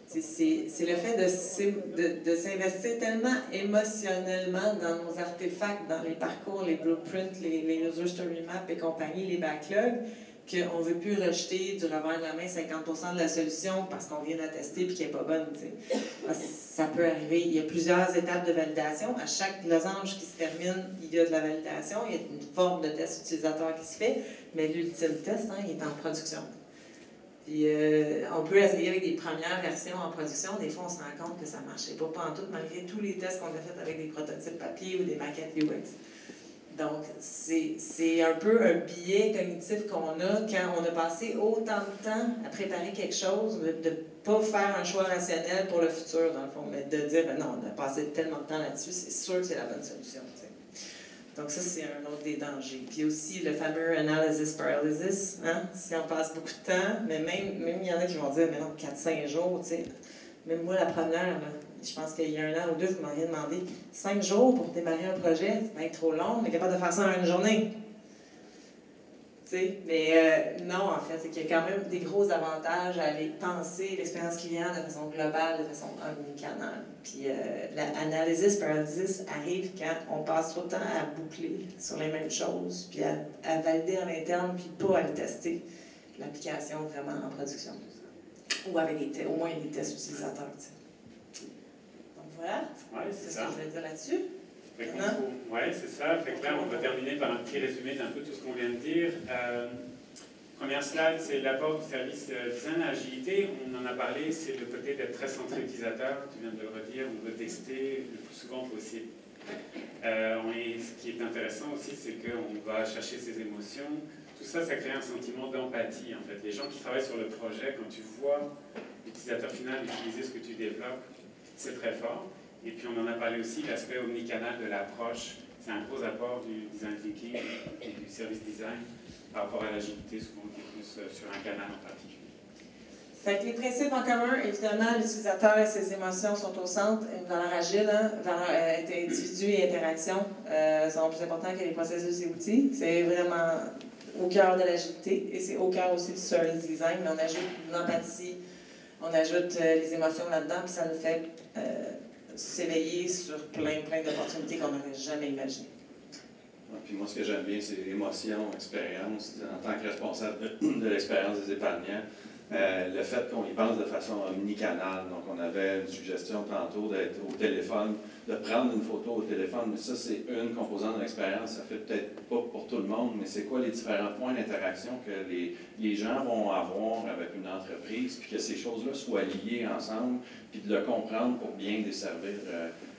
C'est le fait de s'investir tellement émotionnellement dans nos artefacts, dans les parcours, les blueprints, les user story maps et compagnie, les backlogs, qu'on ne veut plus rejeter du revers de la main 50% de la solution parce qu'on vient de la tester et qu'elle n'est pas bonne. Ça peut arriver. Il y a plusieurs étapes de validation. À chaque losange qui se termine, il y a de la validation. Il y a une forme de test utilisateur qui se fait, mais l'ultime test, il est en production. Puis, on peut essayer avec des premières versions en production. Des fois, on se rend compte que ça ne marchait pas en tout, malgré tous les tests qu'on a fait avec des prototypes papier ou des maquettes UX. Donc, c'est un peu un biais cognitif qu'on a quand on a passé autant de temps à préparer quelque chose, de ne pas faire un choix rationnel pour le futur, dans le fond, mais de dire, non, on a passé tellement de temps là-dessus, c'est sûr que c'est la bonne solution. T'sais. Donc, ça, c'est un autre des dangers. Puis aussi, le fameux analysis paralysis, si on passe beaucoup de temps, mais même il y en a qui vont dire, mais non, 4-5 jours, tu sais. Même moi, la première, là, je pense qu'il y a 1 an ou 2, vous m'auriez demandé 5 jours pour démarrer un projet, ça va être trop long, on est capable de faire ça en 1 journée. Tu sais, mais non, en fait, c'est qu'il y a quand même des gros avantages à aller penser l'expérience client de façon globale, de façon omnicanale. Puis l'analysis paralysis arrive quand on passe trop de temps à boucler sur les mêmes choses, puis à valider en interne, puis pas à le tester, l'application vraiment en production. Ou avec au moins des tests utilisateurs. T'sais. Donc voilà, Ouais, c'est ce que je voulais dire là-dessus. Oui, c'est ça. Fait que là, on va terminer par un petit résumé d'un peu tout ce qu'on vient de dire. Première slide, c'est l'apport du service design à l'agilité. On en a parlé, c'est le côté d'être très centré utilisateur. Tu viens de le redire, on veut tester le plus souvent possible. Et ce qui est intéressant aussi, c'est qu'on va chercher ses émotions. Tout ça, ça crée un sentiment d'empathie, en fait. Les gens qui travaillent sur le projet, quand tu vois l'utilisateur final utiliser ce que tu développes, c'est très fort. Et puis, on en a parlé aussi, l'aspect omnicanal de l'approche. C'est un gros apport du design thinking et du service design par rapport à l'agilité, souvent qui est plus sur un canal en particulier. Fait que les principes en commun, évidemment, l'utilisateur et ses émotions sont au centre. Une valeur agile, individu et interaction sont plus importants que les processus et outils. C'est vraiment au cœur de l'agilité et c'est au cœur aussi du service design. Mais on ajoute l'empathie, on ajoute les émotions là-dedans, puis ça nous fait s'éveiller sur plein d'opportunités qu'on n'aurait jamais imaginées. Puis moi, ce que j'aime bien, c'est l'émotion, l'expérience, en tant que responsable de l'expérience des épargnants. Le fait qu'on y pense de façon omnicanale. Donc, on avait une suggestion tantôt d'être au téléphone, de prendre une photo au téléphone, mais ça, c'est une composante de l'expérience. Ça fait peut-être pas pour tout le monde, mais c'est quoi les différents points d'interaction que les gens vont avoir avec une entreprise, puis que ces choses-là soient liées ensemble, puis de le comprendre pour bien desservir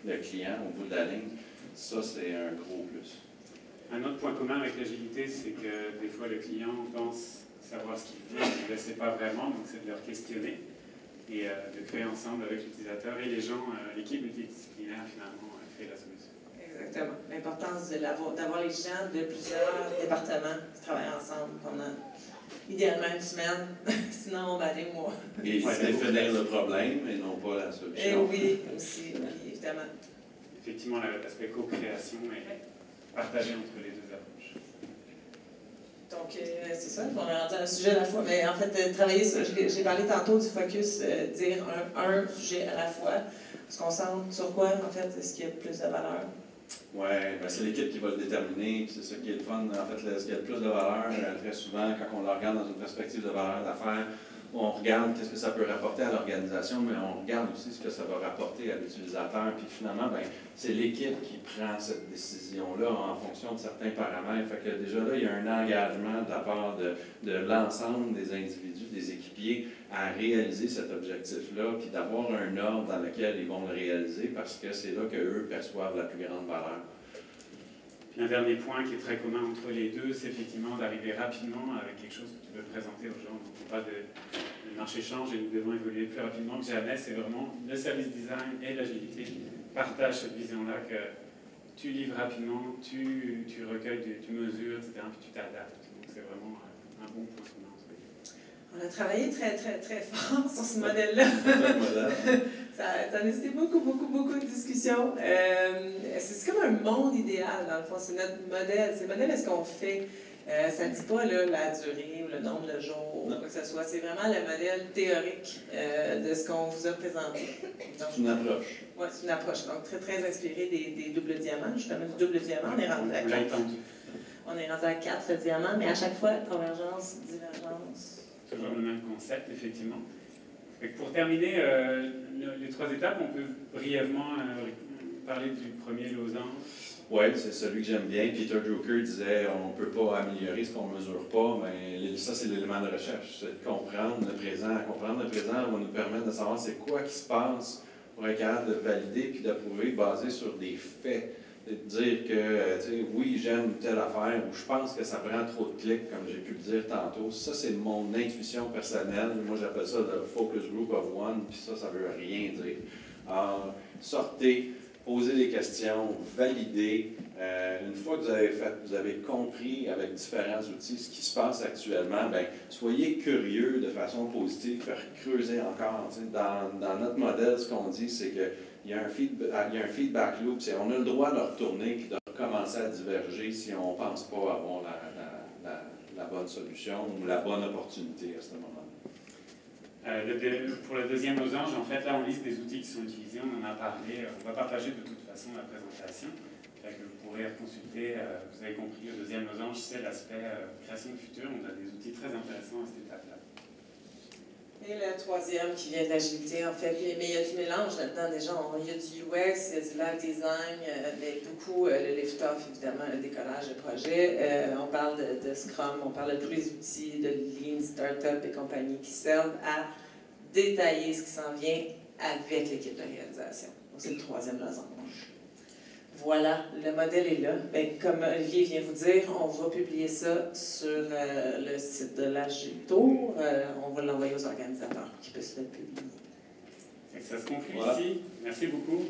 le client au bout de la ligne. Ça, c'est un gros plus. Un autre point commun avec l'agilité, c'est que des fois, le client pense savoir ce qu'il veut, il ne le sait pas vraiment, donc c'est de leur questionner et de créer ensemble avec l'utilisateur et les gens, l'équipe multidisciplinaire finalement, créer la solution. Exactement. L'importance d'avoir les gens de plusieurs départements qui travaillent ensemble pendant idéalement une semaine, sinon des mois. Et définir le problème et non pas la solution. Et oui, aussi, oui, évidemment. Effectivement, l'aspect co-création est partagé entre les deux approches. Donc, c'est ça, on va rentrer un sujet à la fois. Mais en fait, travailler sur, j'ai parlé tantôt du focus, dire un sujet à la fois. On se concentre sur quoi, en fait, est-ce qu'il y a plus de valeur? Oui, ben c'est l'équipe qui va le déterminer. C'est ça qui est le fun. En fait, ce qui a le plus de valeur, très souvent, quand on le regarde dans une perspective de valeur d'affaires, on regarde qu'est-ce que ça peut rapporter à l'organisation, mais on regarde aussi ce que ça va rapporter à l'utilisateur. Puis finalement, ben, c'est l'équipe qui prend cette décision-là en fonction de certains paramètres. Fait que déjà là, il y a un engagement de la part de l'ensemble des individus, des équipiers, à réaliser cet objectif-là, puis d'avoir un ordre dans lequel ils vont le réaliser, parce que c'est là qu'eux perçoivent la plus grande valeur. Puis un dernier point qui est très commun entre les deux, c'est effectivement d'arriver rapidement avec quelque chose que tu veux présenter aux gens. Donc, pas le marché change et nous devons évoluer plus rapidement que jamais. C'est vraiment le service design et l'agilité partagent cette vision-là que tu livres rapidement, tu recueilles, tu mesures, etc., puis tu t'adaptes. Donc c'est vraiment un bon point commun. On a travaillé très fort sur ce modèle-là. Ça a nécessité beaucoup de discussions. C'est comme un monde idéal, dans le fond. C'est notre modèle. C'est le modèle de ce qu'on fait. Ça ne dit pas là, la durée ou le nombre de jours ou quoi que ce soit. C'est vraiment le modèle théorique de ce qu'on vous a présenté. C'est une approche. Oui, c'est une approche. Donc, très inspirée des doubles diamants. Justement, du double diamant, on est rendu à 4. On est rendu à 4 diamants, mais à chaque fois, convergence, divergence. Toujours le même concept, effectivement. Et pour terminer les 3 étapes, on peut brièvement parler du premier losange. Oui, c'est celui que j'aime bien. Peter Drucker disait on ne peut pas améliorer ce qu'on ne mesure pas, mais ça, c'est l'élément de recherche. C'est de comprendre le présent. Comprendre le présent va nous permettre de savoir c'est quoi qui se passe pour être capable de valider puis d'approuver basé sur des faits. De dire que, oui, j'aime telle affaire ou je pense que ça prend trop de clics, comme j'ai pu le dire tantôt. Ça, c'est mon intuition personnelle. Moi, j'appelle ça le focus group of one, puis ça veut rien dire. Alors, sortez, posez des questions, validez. Une fois que vous avez compris avec différents outils ce qui se passe actuellement, bien, soyez curieux de façon positive, faire creuser encore. Dans notre modèle, ce qu'on dit, c'est que il y a un feedback loop. On a le droit de retourner et de recommencer à diverger si on ne pense pas avoir la bonne solution ou la bonne opportunité à ce moment-là. Pour le deuxième losange, en fait, là, on liste des outils qui sont utilisés. On en a parlé. On va partager de toute façon la présentation. Fait que vous pourrez consulter. Vous avez compris, le deuxième losange, c'est l'aspect création de futur. On a des outils très intéressants à cette étape-là. Et le troisième qui vient de l'agilité, en fait. Mais il y a du mélange là-dedans déjà. Il y a du UX, il y a du live design, mais beaucoup le lift-off, évidemment, le décollage de projet. On parle de Scrum, on parle de tous les outils de Lean Startup et compagnie qui servent à détailler ce qui s'en vient avec l'équipe de réalisation. Donc, c'est le troisième losange. Voilà, le modèle est là. Bien, comme Olivier vient vous dire, on va publier ça sur le site de l'Agitour. On va l'envoyer aux organisateurs pour qu'ils puissent le publier. Ça se conclut ici. Merci beaucoup.